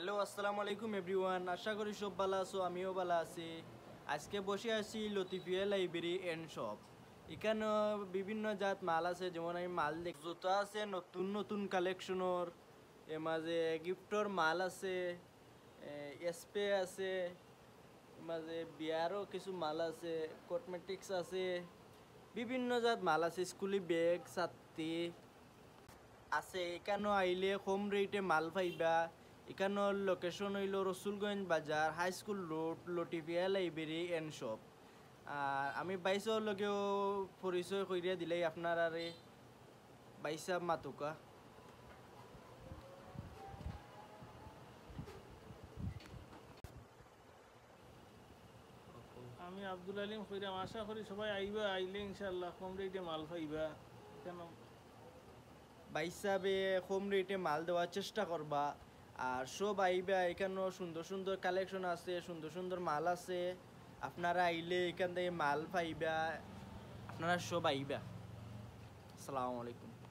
Hello, আসসালামু আলাইকুম everyone. আশা করি সব ভালো আছো, আমিও ভালো আছি। আজকে বসে আছি লতিফিয়া লাইব্রেরি অ্যান্ড শপ। এখানে বিভিন্ন জাত মাল আছে, যেমন আমি মাল দেখ জুতা আছে নতুন নতুন কালেকশনের, এর মাঝে গিফটর মাল আছে, স্প্রে আছে, এর মাঝে বিয়ারও কিছু মাল আছে, কসমেটিক্স আছে, বিভিন্ন জাত মাল আছে, স্কুলি ব্যাগ ছাত্রী আছে। এখানেও আইলে কম রেটে মাল পাইবা। এখানোর লোকেশন হইল রসুলগঞ্জ বাজার, high school road, Latifia library and shop. আর আমি বাইশের লগেও পরিচয় করিয়া দিলাই আপনার আরে বাইসা মাতুকা। আমি আব্দুল আলিম কইরাম। আশা করি সবাই আইবা, আইলে ইনশাল্লাহ কম রেটে মাল পাইবা। কেন বাইসা বে কম রেটে মাল দেওয়ার চেষ্টা করবা। আর সব আইবা, এখানেও সুন্দর সুন্দর কালেকশন আছে, সুন্দর সুন্দর মাল আছে। আপনারা আইলে এখান থেকে মাল পাইবা, আপনারা সব আইবা। আসসালামু আলাইকুম।